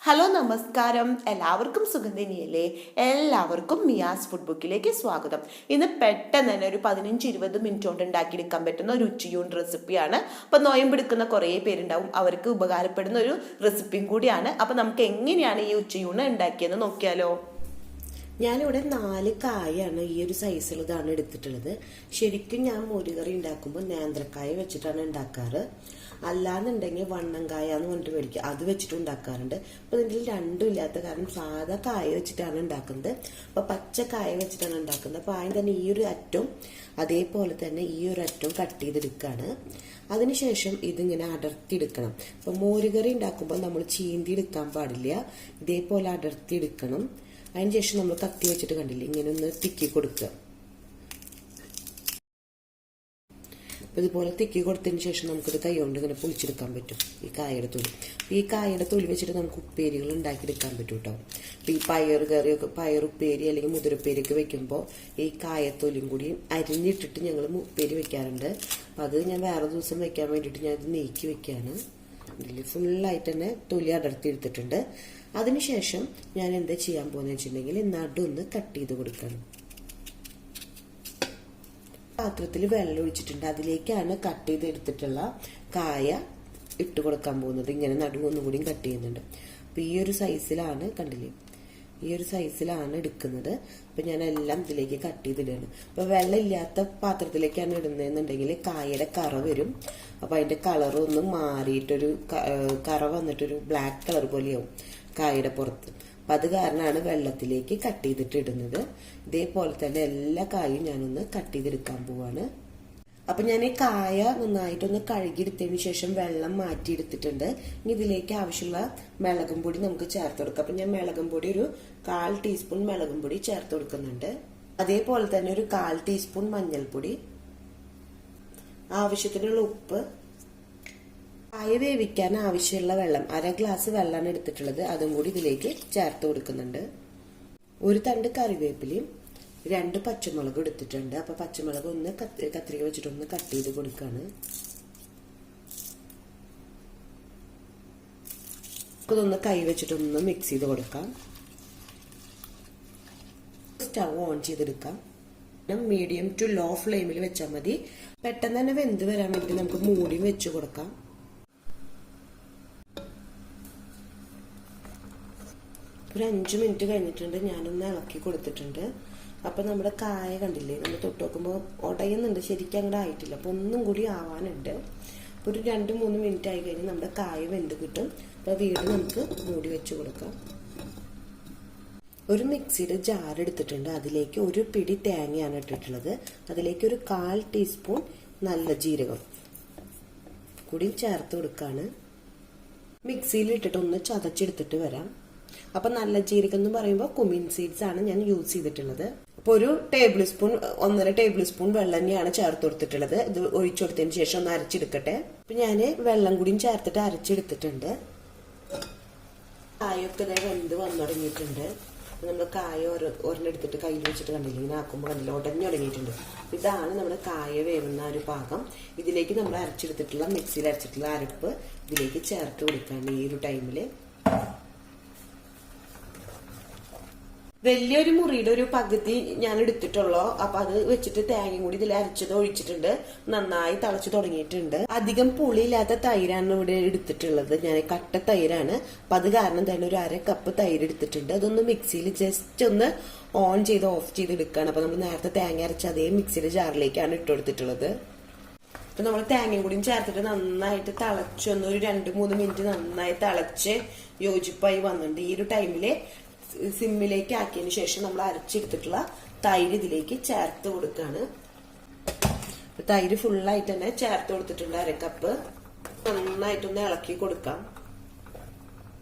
Hello നമസ്കാരം, എല്ലാവർക്കും സുഖം തന്നെയല്ലേ? എല്ലാവർക്കും മിയാസ് ഫുഡ് ബുക്കിലേക്ക് സ്വാഗതം. ഇന്ന് പെട്ടെന്ന് തന്നെ ഒരു 15-20 മിനിറ്റ് കൊണ്ട് ഉണ്ടാക്കിയെടുക്കാൻ പറ്റുന്ന ഒരു ഉച്ചയൂൺ റെസിപ്പിയാണ്. അപ്പം നോയമ്പെടുക്കുന്ന കുറേ പേരുണ്ടാവും, അവർക്ക് ഉപകാരപ്പെടുന്ന ഒരു റെസിപ്പിയും കൂടിയാണ്. അപ്പം നമുക്ക് എങ്ങനെയാണ് ഈ ഉച്ചയൂണ് ഉണ്ടാക്കിയെന്ന് നോക്കിയാലോ? ഞാനിവിടെ 4 കായാണ് ഈ ഒരു സൈസിലുള്ളതാണ് എടുത്തിട്ടുള്ളത്. ശരിക്കും ഞാൻ മോരുകറി ഉണ്ടാക്കുമ്പോൾ നേന്ത്രക്കായ വെച്ചിട്ടാണ് ഉണ്ടാക്കാറ്. അല്ലാന്നുണ്ടെങ്കിൽ വണ്ണങ്കായ എന്ന് പറഞ്ഞിട്ട് മേടിക്കുക, അത് വെച്ചിട്ട് ഉണ്ടാക്കാറുണ്ട്. അപ്പൊ ഇതിൽ രണ്ടും ഇല്ലാത്ത കാരണം സാധാ കായ വെച്ചിട്ടാണ് ഉണ്ടാക്കുന്നത്. അപ്പൊ പച്ചക്കായ വെച്ചിട്ടാണ് ഉണ്ടാക്കുന്നത്. അപ്പൊ ആദ്യം തന്നെ ഈ ഒരു അറ്റവും അതേപോലെ തന്നെ ഈ ഒരു അറ്റവും കട്ട് ചെയ്തെടുക്കുകയാണ്. അതിനുശേഷം ഇതിങ്ങനെ അടർത്തിയെടുക്കണം. അപ്പൊ മോരുകറി ഉണ്ടാക്കുമ്പോൾ നമ്മൾ ചീന്തി എടുക്കാൻ പാടില്ല, ഇതേപോലെ അടർത്തിയെടുക്കണം. അതിനുശേഷം നമ്മൾ കത്തി വെച്ചിട്ട് കണ്ടില്ലേ, ഇങ്ങനെ ഒന്ന് തിക്കി കൊടുക്കുക. അപ്പൊ ഇതുപോലെ തിക്കി കൊടുത്തതിന് ശേഷം നമുക്കിത് കൈ കൊണ്ട് ഇങ്ങനെ പൊളിച്ചെടുക്കാൻ പറ്റും ഈ കായയുടെ തൊലി. ഈ കായയുടെ തൊലി വെച്ചിട്ട് നമുക്ക് ഉപ്പേരികൾ ഉണ്ടാക്കിയെടുക്കാൻ പറ്റും കേട്ടോ. അപ്പൊ ഈ പയർ കറിയൊക്കെ, പയർ ഉപ്പേരി അല്ലെങ്കിൽ മുതിരപ്പേരിയൊക്കെ വെക്കുമ്പോൾ ഈ കായത്തൊലിയും കൂടി അരിഞ്ഞിട്ടിട്ട് ഞങ്ങൾ ഉപ്പേരി വെക്കാറുണ്ട്. അപ്പൊ അത് ഞാൻ വേറെ ദിവസം വെക്കാൻ വേണ്ടിയിട്ട് ഞാൻ ഇത് നീക്കി വെക്കാണ്. ഇതിൽ ഫുള്ളായിട്ട് തന്നെ തൊലി അടർത്തി എടുത്തിട്ടുണ്ട്. അതിനുശേഷം ഞാൻ എന്താ ചെയ്യാൻ പോകുന്നത് വെച്ചിട്ടുണ്ടെങ്കിൽ നടൊന്ന് കട്ട് ചെയ്ത് കൊടുക്കണം. പാത്രത്തിൽ വെള്ളം ഒഴിച്ചിട്ടുണ്ട്, അതിലേക്കാണ് കട്ട് ചെയ്ത് എടുത്തിട്ടുള്ള കായ ഇട്ട് കൊടുക്കാൻ പോകുന്നത്. ഇങ്ങനെ നടുവൊന്നും കൂടി കട്ട് ചെയ്യുന്നുണ്ട്. അപ്പൊ ഈ ഒരു സൈസിലാണ്, കണ്ടില്ലേ, ഈ ഒരു സൈസിലാണ് എടുക്കുന്നത്. അപ്പൊ ഞാൻ എല്ലാം ഇതിലേക്ക് കട്ട് ചെയ്തിടുകയാണ്. അപ്പൊ വെള്ളം ഇല്ലാത്ത പാത്രത്തിലേക്കാണ് ഇടുന്നതെന്നുണ്ടെങ്കിൽ കായയുടെ കറ വരും. അപ്പൊ അതിന്റെ കളർ ഒന്ന് മാറിയിട്ടൊരു കറ വന്നിട്ടൊരു ബ്ലാക്ക് കളർ പോലെയാവും കായയുടെ പുറത്ത്. അപ്പൊ അത് കാരണമാണ് വെള്ളത്തിലേക്ക് കട്ട് ചെയ്തിട്ട് ഇടുന്നത്. ഇതേപോലെ തന്നെ എല്ലാ കായും ഞാനൊന്ന് കട്ട് ചെയ്തെടുക്കാൻ പോവാണ്. അപ്പൊ ഞാൻ ഈ കായ നന്നായിട്ടൊന്ന് കഴുകിയെടുത്തതിന് ശേഷം വെള്ളം മാറ്റിയെടുത്തിട്ടുണ്ട്. ഇനി ഇതിലേക്ക് ആവശ്യമുള്ള മുളകും പൊടി നമുക്ക് ചേർത്ത് കൊടുക്കാം. അപ്പൊ ഞാൻ മുളകും പൊടി ഒരു 1/4 ടീസ്പൂൺ മുളകും പൊടി ചേർത്ത് കൊടുക്കുന്നുണ്ട്. അതേപോലെ തന്നെ ഒരു 1/4 ടീസ്പൂൺ മഞ്ഞൾപ്പൊടി, ആവശ്യത്തിനുള്ള ഉപ്പ്, കായ വേവിക്കാൻ ആവശ്യമുള്ള വെള്ളം 1/2 ഗ്ലാസ് വെള്ളമാണ് എടുത്തിട്ടുള്ളത്, അതും കൂടി ഇതിലേക്ക് ചേർത്ത് കൊടുക്കുന്നുണ്ട്. ഒരു തണ്ട് കറിവേപ്പിലയും 2 പച്ചമുളക് എടുത്തിട്ടുണ്ട്. അപ്പൊ പച്ചമുളക് ഒന്ന് കത്രിക വെച്ചിട്ട് ഒന്ന് കട്ട് ചെയ്ത് കൊടുക്കാണ്. ഇതൊന്ന് കൈ വെച്ചിട്ടൊന്ന് മിക്സ് ചെയ്ത് കൊടുക്കാം. സ്റ്റവ് ഓൺ ചെയ്തെടുക്കാം. മീഡിയം ടു ലോ ഫ്ലെയിമിൽ വെച്ചാൽ മതി. പെട്ടെന്ന് തന്നെ വെന്ത് വരാൻ വേണ്ടി നമുക്ക് മൂടിയും വെച്ച് കൊടുക്കാം. ഒരു 5 മിനിറ്റ് കഴിഞ്ഞിട്ടുണ്ട്, ഞാനൊന്ന് ഇളക്കി കൊടുത്തിട്ടുണ്ട്. അപ്പൊ നമ്മുടെ കായ കണ്ടില്ലേ, നമ്മൾ തൊട്ട് നോക്കുമ്പോൾ ഉടയുന്നുണ്ട്, ശരിക്കും അങ്ങോട്ട് ആയിട്ടില്ല. അപ്പൊ ഒന്നും കൂടി ആവാനുണ്ട്. അപ്പൊ ഒരു 2-3 മിനിറ്റ് ആയി കഴിഞ്ഞാൽ നമ്മുടെ കായ വെന്ത് കിട്ടും. അപ്പൊ വീണ്ടും നമുക്ക് മൂടി വെച്ച് കൊടുക്കാം. ഒരു മിക്സിയുടെ ജാർ എടുത്തിട്ടുണ്ട്, അതിലേക്ക് ഒരു പിടി തേങ്ങയാണ് ഇട്ടിട്ടുള്ളത്. അതിലേക്ക് ഒരു 1/4 ടീസ്പൂൺ നല്ല ജീരകം കൂടി ചേർത്ത് കൊടുക്കാണ്. മിക്സിയിൽ ഇട്ടിട്ട് ഒന്ന് ചതച്ചെടുത്തിട്ട് വരാം. അപ്പൊ നല്ല ജീരകം എന്ന് പറയുമ്പോൾ കുമിൻ സീഡ്സ് ആണ് ഞാൻ യൂസ് ചെയ്തിട്ടുള്ളത്. അപ്പൊ ഒരു 1.5 ടേബിൾ സ്പൂൺ വെള്ളം തന്നെയാണ് ചേർത്ത് കൊടുത്തിട്ടുള്ളത്. ഇത് ഒഴിച്ചു കൊടുത്തതിന് ശേഷം ഒന്ന് അരച്ചെടുക്കട്ടെ. അപ്പൊ ഞാന് വെള്ളം കൂടിയും ചേർത്തിട്ട് അരച്ചെടുത്തിട്ടുണ്ട്. കായൊക്കെ വെന്ത് വന്നു തുടങ്ങിയിട്ടുണ്ട്. നമ്മൾ കായ ഒരെണ്ണെടുത്തിട്ട് കയ്യിൽ വെച്ചിട്ട് കണ്ടില്ല, ഇങ്ങനെ ആക്കുമ്പോൾ കണ്ടില്ല ഉടഞ്ഞു തുടങ്ങിയിട്ടുണ്ട്. ഇതാണ് നമ്മുടെ കായ വേവുന്ന ഒരു പാകം. ഇതിലേക്ക് നമ്മൾ അരച്ചെടുത്തിട്ടുള്ള മിക്സിയിൽ അരച്ചിട്ടുള്ള അരപ്പ് ഇതിലേക്ക് ചേർത്ത് കൊടുക്കാണ് ഈ ഒരു ടൈമില്. വലിയൊരു മുറിയുടെ ഒരു പകുതി ഞാൻ എടുത്തിട്ടുള്ളൂ. അപ്പൊ അത് വെച്ചിട്ട് തേങ്ങയും കൂടി ഇതിൽ അരച്ചത് ഒഴിച്ചിട്ടുണ്ട്. നന്നായി തിളച്ചു തുടങ്ങിയിട്ടുണ്ട്. അധികം പുളിയില്ലാത്ത തൈരാണ് ഇവിടെ എടുത്തിട്ടുള്ളത്. ഞാൻ കട്ട തൈരാണ്. അപ്പൊ അത് കാരണം തന്നെ ഒരു 1/2 കപ്പ് തൈര് എടുത്തിട്ടുണ്ട്. അതൊന്ന് മിക്സിയിൽ ജസ്റ്റ് ഒന്ന് ഓൺ ചെയ്ത് ഓഫ് ചെയ്ത് എടുക്കുകയാണ്. അപ്പൊ നമ്മൾ നേരത്തെ തേങ്ങ അരച്ച അതേ മിക്സിയുടെ ജാറിലേക്കാണ് ഇട്ട് കൊടുത്തിട്ടുള്ളത്. അപ്പൊ നമ്മൾ തേങ്ങയും കൂടിയും ചേർത്തിട്ട് നന്നായിട്ട് തിളച്ചൊന്ന് ഒരു 2-3 മിനിറ്റ് നന്നായി തിളച്ച് യോജിപ്പായി വന്നിട്ടുണ്ട്. ഈ ഒരു ടൈമില് സിമ്മിലേക്ക് ആക്കിയതിനു ശേഷം നമ്മൾ അരച്ചെടുത്തിട്ടുള്ള തൈര് ഇതിലേക്ക് ചേർത്ത് കൊടുക്കാണ്. തൈര് ഫുള്ളായിട്ട് തന്നെ ചേർത്ത് കൊടുത്തിട്ടുണ്ട്. 1/2 കപ്പ്. നന്നായിട്ടൊന്ന് ഇളക്കി കൊടുക്കാം.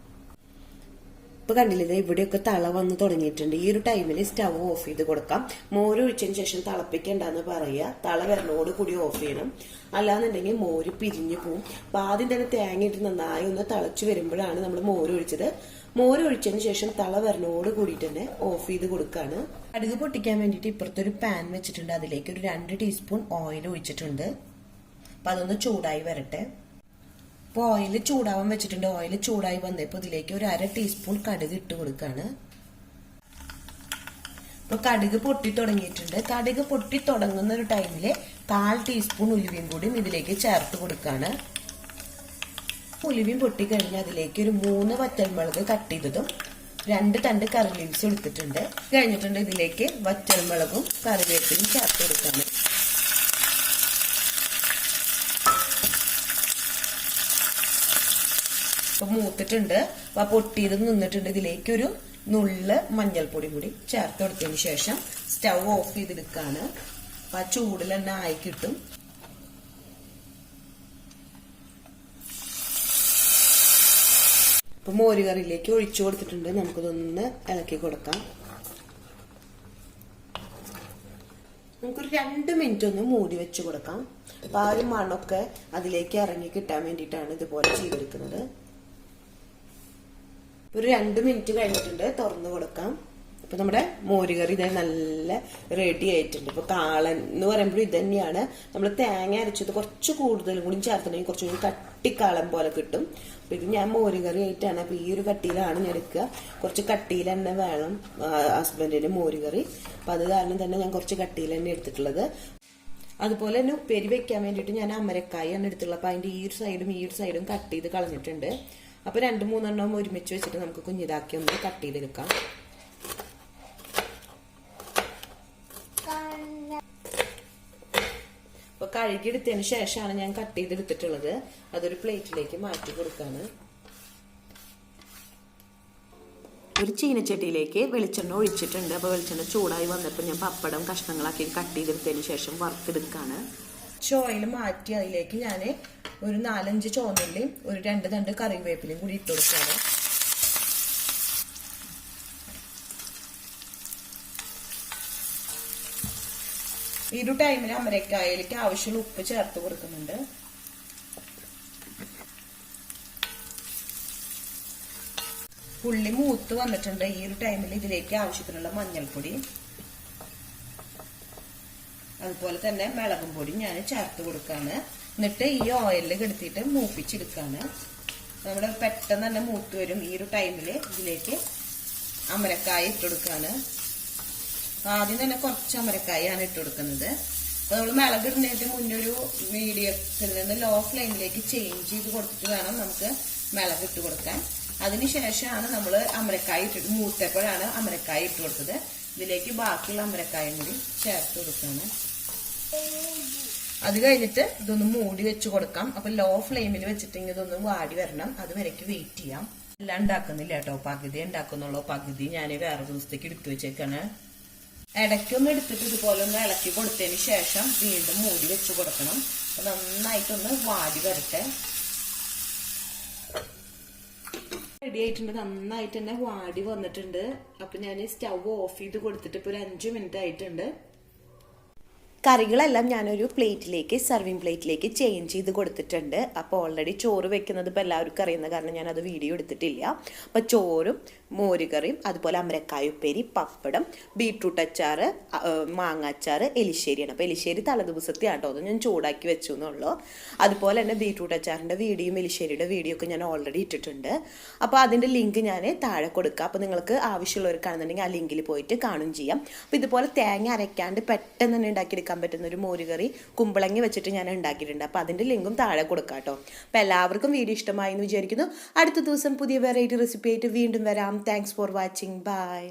ഇപ്പൊ കണ്ടില്ലേ, ഇവിടെയൊക്കെ തള വന്ന് തുടങ്ങിയിട്ടുണ്ട്. ഈ ഒരു ടൈമിൽ സ്റ്റവ് ഓഫ് ചെയ്ത് കൊടുക്കാം. മോര് ഒഴിച്ചതിന് ശേഷം തിളപ്പിക്കണ്ടെന്ന് പറയുക. തള വരണോട് കൂടി ഓഫ് ചെയ്യണം, അല്ലാന്നുണ്ടെങ്കിൽ മോര് പിരിഞ്ഞു പോവും. അപ്പൊ ആദ്യം തന്നെ തേങ്ങ ഇട്ട് നന്നായി ഒന്ന് തിളച്ചു വരുമ്പോഴാണ് നമ്മൾ മോര് ഒഴിച്ചത്. മോര് ഒഴിച്ചതിന് ശേഷം തള വരണോട് കൂടിയിട്ട് തന്നെ ഓഫ് ചെയ്ത് കൊടുക്കാണ്. കടുക് പൊട്ടിക്കാൻ വേണ്ടിയിട്ട് ഇപ്പുറത്തൊരു പാൻ വെച്ചിട്ടുണ്ട്. അതിലേക്ക് ഒരു 2 ടീസ്പൂൺ ഓയിൽ ഒഴിച്ചിട്ടുണ്ട്. അപ്പൊ അതൊന്ന് ചൂടായി വരട്ടെ. ഇപ്പോൾ ഓയിൽ ചൂടാവാൻ വെച്ചിട്ടുണ്ട്. ഓയിൽ ചൂടായി വന്നപ്പോൾ ഇതിലേക്ക് ഒരു 1/2 ടീസ്പൂൺ കടുക് ഇട്ട് കൊടുക്കാണ്. ഇപ്പൊ കടുക് പൊട്ടി തുടങ്ങിയിട്ടുണ്ട്. കടുക് പൊട്ടി തുടങ്ങുന്ന ഒരു ടൈമില് 1/4 ടീസ്പൂൺ ഉലുവയും കൂടി ഇതിലേക്ക് ചേർത്ത് കൊടുക്കാണ്. ഉലുവയും പൊട്ടി കഴിഞ്ഞ് അതിലേക്ക് ഒരു 3 വറ്റൽമുളക് കട്ട് ചെയ്തതും 2 തണ്ട് കറി ലീവ്സ് എടുത്തിട്ടുണ്ട്. കഴിഞ്ഞിട്ടുണ്ട് ഇതിലേക്ക് വറ്റൽമുളകും കറിവേപ്പിലും ചേർത്ത് കൊടുക്കാണ്. ഇപ്പൊ മൂത്തിട്ടുണ്ട്. അപ്പൊ പൊട്ടിയത് നിന്നിട്ടുണ്ട്. ഇതിലേക്ക് ഒരു നുള്ള് മഞ്ഞൾപ്പൊടി കൂടി ചേർത്ത് കൊടുത്തതിന് ശേഷം സ്റ്റൗ ഓഫ് ചെയ്തെടുക്കാണ്. അപ്പൊ ആ ചൂടിൽ തന്നെ ആയി കിട്ടും. ഇപ്പൊ മോരുകറിയിലേക്ക് ഒഴിച്ചു കൊടുത്തിട്ടുണ്ട്. നമുക്കിതൊന്ന് ഇളക്കി കൊടുക്കാം. നമുക്കൊരു 2 മിനിറ്റ് ഒന്ന് മൂടി വെച്ച് കൊടുക്കാം. അപ്പൊ ആ ഒരു മണമൊക്കെ അതിലേക്ക് ഇറങ്ങി കിട്ടാൻ വേണ്ടിയിട്ടാണ് ഇതുപോലെ ചെയ്തെടുക്കുന്നത്. ഒരു 2 മിനിറ്റ് കഴിഞ്ഞിട്ടുണ്ട്. തുറന്നു കൊടുക്കാം. അപ്പൊ നമ്മുടെ മോരുകറി ഇതേ നല്ല റെഡി ആയിട്ടുണ്ട്. ഇപ്പൊ കാളൻ എന്ന് പറയുമ്പോൾ ഇത് തന്നെയാണ്. നമ്മൾ തേങ്ങ അരച്ചത് കുറച്ച് കൂടുതലും കൂടി ചേർത്തിട്ടുണ്ടെങ്കിൽ കുറച്ചുകൂടി കട്ടിക്കാളൻ പോലെ കിട്ടും. അപ്പൊ ഇത് ഞാൻ മോരുകറി ആയിട്ടാണ്. അപ്പൊ ഈ ഒരു കട്ടിയിലാണ് ഞാൻ എടുക്കുക. കുറച്ച് കട്ടിയിൽ തന്നെ വേണം ഹസ്ബൻഡിന് മോരുകറി. അപ്പൊ അത് കാരണം തന്നെ ഞാൻ കുറച്ച് കട്ടിയിൽ തന്നെ എടുത്തിട്ടുള്ളത്. അതുപോലെ തന്നെ ഉപ്പേരി വെക്കാൻ വേണ്ടിയിട്ട് ഞാൻ അമരക്കായാണ് എടുത്തുള്ളത്. അപ്പൊ അതിന്റെ ഈ ഒരു സൈഡും കട്ട് ചെയ്ത് കളഞ്ഞിട്ടുണ്ട്. അപ്പൊ 2-3 എണ്ണം ഒരുമിച്ച് വെച്ചിട്ട് നമുക്ക് കുഞ്ഞിതാക്കി ഒന്ന് കട്ട് ചെയ്തെടുക്കാം. അപ്പൊ കഴുകിയെടുത്തതിന് ശേഷമാണ് ഞാൻ കട്ട് ചെയ്തെടുത്തിട്ടുള്ളത്. അതൊരു പ്ലേറ്റിലേക്ക് മാറ്റി കൊടുക്കാണ്. ഒരു ചീനച്ചട്ടിയിലേക്ക് വെളിച്ചെണ്ണ ഒഴിച്ചിട്ടുണ്ട്. അപ്പോൾ വെളിച്ചെണ്ണ ചൂടായി വന്നപ്പോൾ ഞാൻ പപ്പടം കഷ്ണങ്ങളാക്കി കട്ട് ചെയ്തെടുത്തതിന് ശേഷം വറുത്തെടുക്കാണ്. ഓയിൽ മാറ്റി അതിലേക്ക് ഞാൻ ഒരു 4-5 ചുവന്നുള്ളിയും ഒരു 2 തണ്ട് കറിവേപ്പിലയും കൂടി ഇട്ട് കൊടുക്കാണ്. ഈ ഒരു ടൈമിൽ അമരക്കായയിലേക്ക് ആവശ്യമുള്ള ഉപ്പ് ചേർത്ത് കൊടുക്കുന്നുണ്ട്. ഉള്ളി മൂത്ത് വന്നിട്ടുണ്ട്. ഈ ഒരു ടൈമിൽ ഇതിലേക്ക് ആവശ്യത്തിനുള്ള മഞ്ഞൾപ്പൊടി അതുപോലെ തന്നെ മുളകും പൊടി ഞാൻ ചേർത്ത് കൊടുക്കാണ്. എന്നിട്ട് ഈ ഓയിലിൽ കെടുത്തിട്ട് മൂപ്പിച്ചെടുക്കാണ്. നമ്മുടെ പെട്ടെന്ന് തന്നെ മൂത്ത് വരും. ഈ ഒരു ടൈമില് ഇതിലേക്ക് അമരക്കായ ഇട്ട് കൊടുക്കാണ്. ആദ്യം തന്നെ കുറച്ച് അമരക്കായാണ് ഇട്ട് കൊടുക്കുന്നത്. അപ്പൊ നമ്മൾ മുളക് ഇടുന്നതിന് മുന്നേ ഒരു മീഡിയത്തിൽ നിന്ന് ലോ ഫ്ലെയിമിലേക്ക് ചേഞ്ച് ചെയ്ത് കൊടുത്തിട്ട് വേണം നമുക്ക് മുളക് ഇട്ട് കൊടുക്കാൻ. അതിനുശേഷമാണ് നമ്മൾ അമരക്കായ ഇട്ടിട്ട് മൂത്തപ്പോഴാണ് അമരക്കായ ഇട്ട് കൊടുത്തത്. ഇതിലേക്ക് ബാക്കിയുള്ള അമരക്കായും കൂടി ചേർത്ത് കൊടുക്കാണ്. അത് കഴിഞ്ഞിട്ട് ഇതൊന്ന് മൂടി വെച്ച് കൊടുക്കാം. അപ്പൊ ലോ ഫ്ലെയിമിൽ വെച്ചിട്ടെങ്കിൽ ഇതൊന്ന് വാടി വരണം. അത് വരയ്ക്ക് വെയിറ്റ് ചെയ്യാം. എല്ലാം ഉണ്ടാക്കുന്നില്ല കേട്ടോ. പകുതി ഉണ്ടാക്കുന്നുള്ളൂ. പകുതി ഞാൻ വേറെ ദിവസത്തേക്ക് എടുത്തു വെച്ചേക്കാണ്. ഇടയ്ക്കൊന്ന് എടുത്തിട്ട് ഇതുപോലെ ഒന്ന് ഇളക്കി കൊടുത്തതിന് ശേഷം വീണ്ടും മൂടി വെച്ച് കൊടുക്കണം. അപ്പൊ നന്നായിട്ടൊന്ന് വാടി വരട്ടെ. റെഡി ആയിട്ടുണ്ട്. നന്നായിട്ട് തന്നെ വാടി വന്നിട്ടുണ്ട്. അപ്പൊ ഞാൻ സ്റ്റൗ ഓഫ് ചെയ്ത് കൊടുത്തിട്ട് ഇപ്പൊ ഒരു 5 മിനിറ്റ് ആയിട്ടുണ്ട്. കറികളെല്ലാം ഞാനൊരു പ്ലേറ്റിലേക്ക് സെർവിങ് പ്ലേറ്റിലേക്ക് ചേഞ്ച് ചെയ്ത് കൊടുത്തിട്ടുണ്ട്. അപ്പോൾ ഓൾറെഡി ചോറ് വെക്കുന്നത് ഇപ്പോൾ എല്ലാവർക്കും അറിയുന്ന കാരണം ഞാനത് വീഡിയോ എടുത്തിട്ടില്ല. അപ്പോൾ ചോറും മോരുകറിയും അതുപോലെ അമരക്കായ ഉപ്പേരി, പപ്പടം, ബീട്രൂട്ട് അച്ചാറ്, മാങ്ങ അച്ചാറ്, എലിശ്ശേരിയാണ്. അപ്പോൾ എലിശ്ശേരി തലേദിവസത്തെ ആട്ടോ, അത് ഞാൻ ചൂടാക്കി വെച്ചു എന്നുള്ളൂ. അതുപോലെ തന്നെ ബീട്രൂട്ട് അച്ചാറിൻ്റെ വീഡിയോയും എലിശ്ശേരിയുടെ വീഡിയോ ഒക്കെ ഞാൻ ഓൾറെഡി ഇട്ടിട്ടുണ്ട്. അപ്പോൾ അതിൻ്റെ ലിങ്ക് ഞാൻ താഴെ കൊടുക്കാം. അപ്പോൾ നിങ്ങൾക്ക് ആവശ്യമുള്ളവർക്കാണെന്നുണ്ടെങ്കിൽ ആ ലിങ്കിൽ പോയിട്ട് കാണുകയും ചെയ്യാം. അപ്പോൾ ഇതുപോലെ തേങ്ങ അരയ്ക്കാണ്ട് പെട്ടെന്ന് തന്നെ ഉണ്ടാക്കിയെടുക്കാൻ പറ്റുന്ന ഒരു മോരുകറി കുമ്പളങ്ങി വെച്ചിട്ട് ഞാൻ ഉണ്ടാക്കിയിട്ടുണ്ട്. അപ്പോൾ അതിൻ്റെ ലിങ്കും താഴെ കൊടുക്കാം കേട്ടോ. അപ്പോൾ എല്ലാവർക്കും വീഡിയോ ഇഷ്ടമായി എന്ന് വിചാരിക്കുന്നു. അടുത്ത ദിവസം പുതിയ വെറൈറ്റി റെസിപ്പി ആയിട്ട് വീണ്ടും വരാം. Thanks for watching. ബൈ.